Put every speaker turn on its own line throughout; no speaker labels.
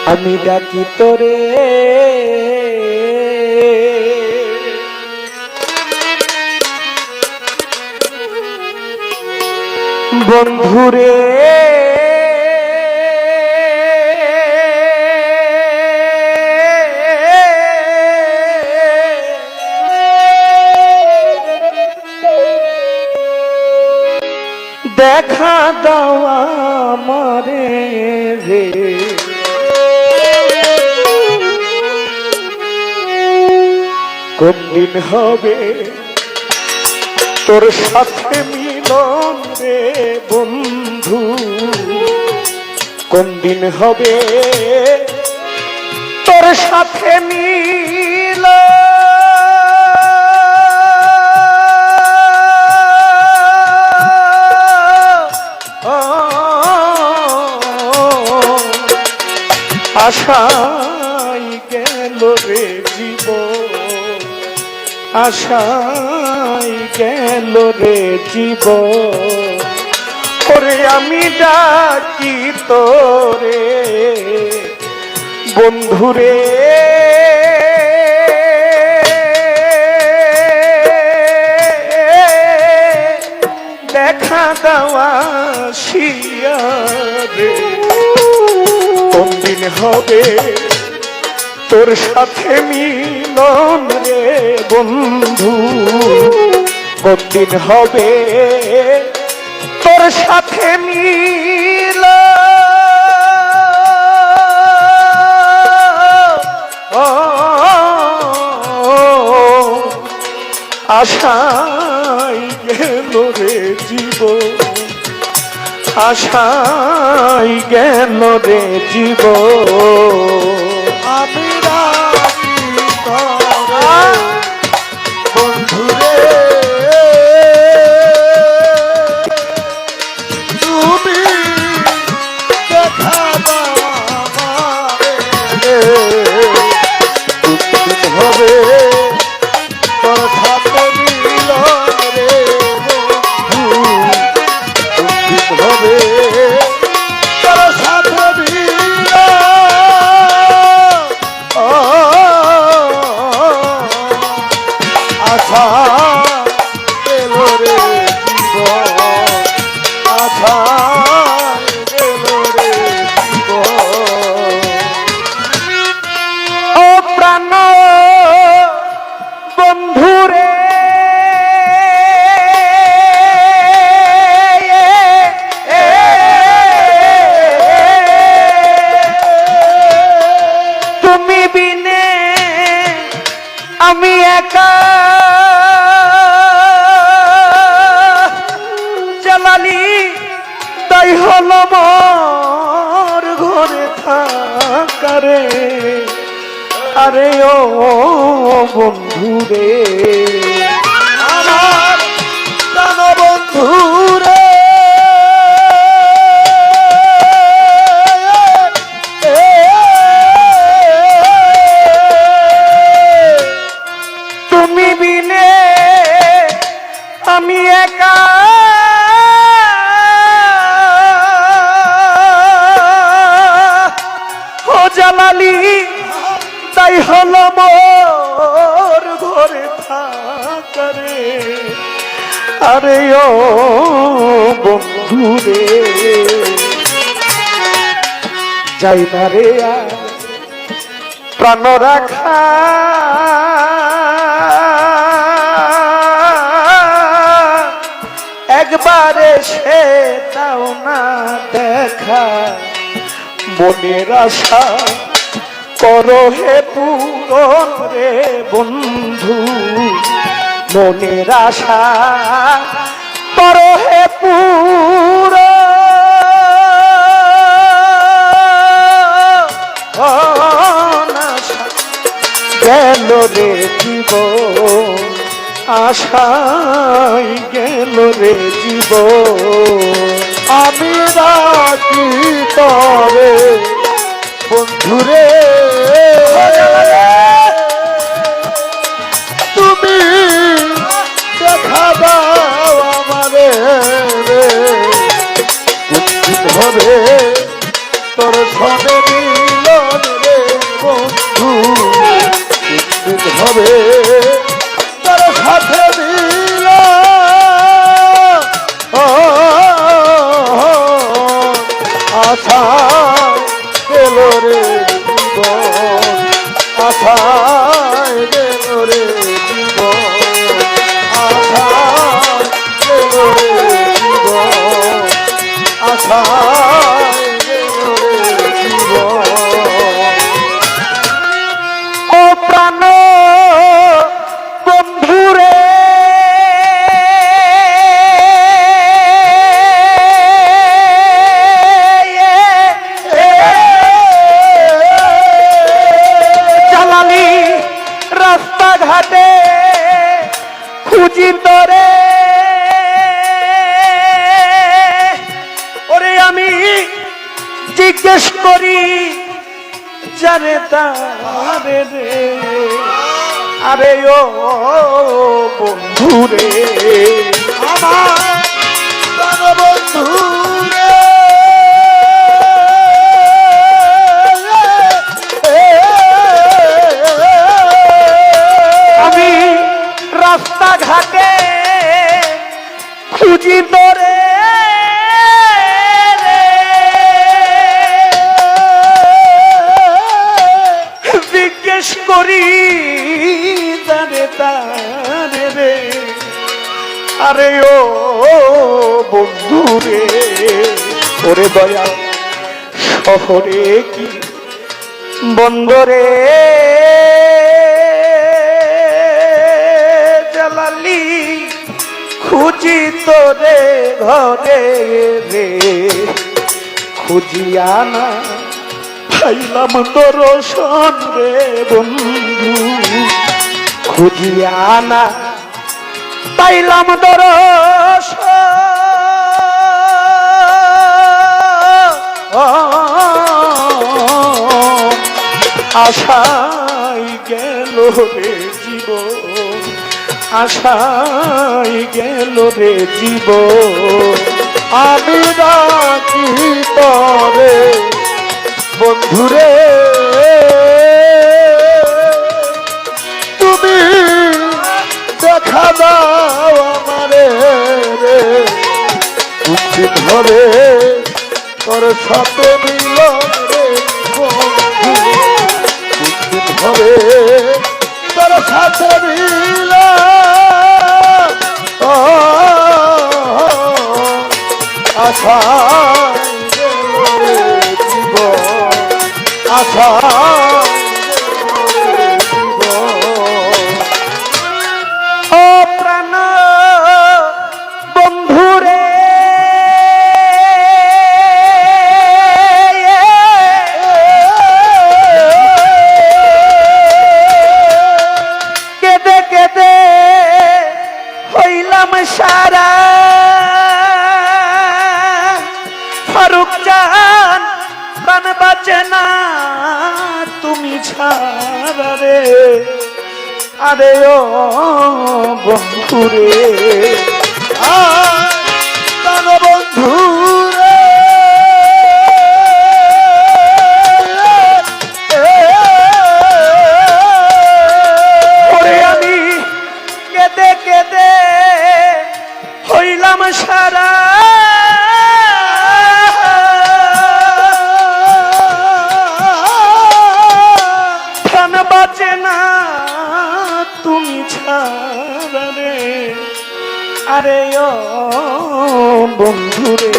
আমি ডাকি তোরে বন্ধুরে দেখা দাও আমারে রে কোন দিন হবে তোর সাথে মিলন রে বন্ধু কোন দিন হবে তোর সাথে মিলন আশাই গেল রে জীবন আশাই গেল রে জীবন ওরে আমি ডাকি তোরে বন্ধুরে দেখা দেওয়া শিয়া রে কোন দিন হবে তোর সাথে মিলন রে বন্ধু কোন দিন হবে তোর সাথে মিলন আশাই গেল রে জীবন আশাই গেল রে জীবন
আমি রাখি তোরে বন্ধুরে তুমি দেখা দাও আমারে
কোন দিন হবে
তোর সাথে মিলন রে বন্ধু
কোন দিন হবে
তোর সাথে মিলন আশা এলো রে জীবন আশা এলো রে জীবন
ও প্রাণ বন্ধুরে তুমি বিনে আমি একা জ্বালালি তাই হলো মোর ঘরে থাকারে আরে ও বন্ধুরে
আমার প্রাণ বন্ধুরে
তুমি বিনে আমি একা ও জালালি তাই হলো মোর ঘরে থাকারে আরে ও বন্ধুরে যাই না রে আর প্রাণ রাখা একবারে সে দাও না দেখা মনের আশা করো হে পূরণ রে বন্ধু মনের আশা করো হে পূরণ আশা গেল রে জীবন আশাই গেল রে জীবন
আমি রাখি তোরে বন্ধুরে তুমি দেখা দাও আমারে রে হবে তোর সনে মিলন
যারে তারে রে আরে ও বন্ধু রে
আমার বন্ধু রে
আমি রাস্তাঘাটে খুঁজি তোরে জিজ্ঞেস করি তারে তারে রে আরে ও বন্ধু রে ওরে দয়া শহরে কি বন্দরে জ্বালালি খুঁজি তোরে ঘরে রে খুঁজিয়া না পাইলাম তোর সন রে বন্ধু খুঁজিয়া না পাইলাম তোর আশাই গেল রে জীবন আশাই গেল রে জীবন
আমি ডাকি তরে বন্ধুরে তুমি দেখা দাও আমারে রে বুঝি ধরে তোর সাথে মিলন রে বন্ধু বুঝি ধরে তোর সাথে মিলন আশা জীবন আশা
ও প্রাণ বন্ধুরে কেঁদে কেঁদে হইলাম সারা ফারুক জান প্রাণ বাঁচে না তুমি ছাড়া রে আরে ও বন্ধু রে
তার বন্ধু রে
ওরে আমি কেঁদে কেঁদে হইলাম সারা প্রাণ বাঁচে না তুমি ছাড়া রে আরে ও বন্ধু রে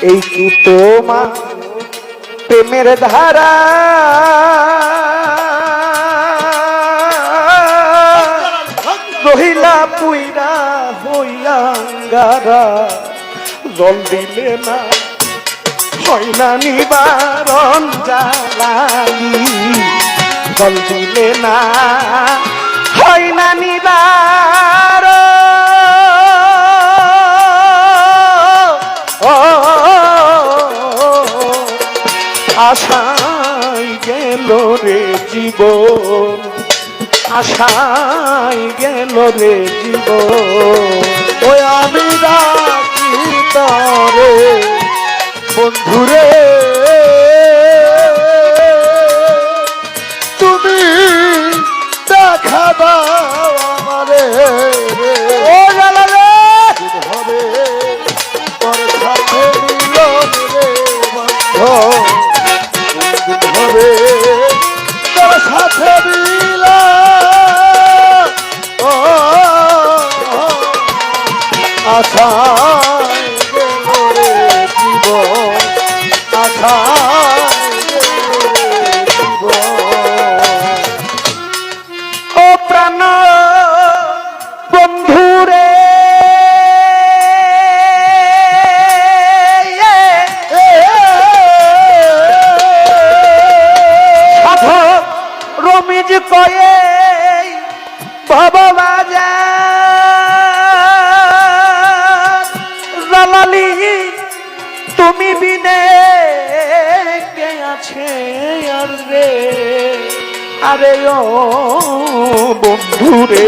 এই কি তোমার প্রেমের ধারা রহিলা পুইরা হইয়া গারা জল দিলে না হয় না নিবারণ জ্বালালি জল দিলে না হয় না নিবার আশাই গেল রে জীবন আশাই গেল রে জীবন
ওই আমি ডাকি তরে বন্ধুরে তুমি দেখা দাও আমারে
ও জালালে
হবে তোর সাথে মিলন রে বন্ধু হবে তোর সাথে মিলন আশায় গেল রে জীবন আশায় গেল রে জীবন
ও প্রাণ বন্ধু রে সাধক রমিজ কয়ে ভববাজা জালালি তুমি বিনে কে আরে ও বন্ধু রে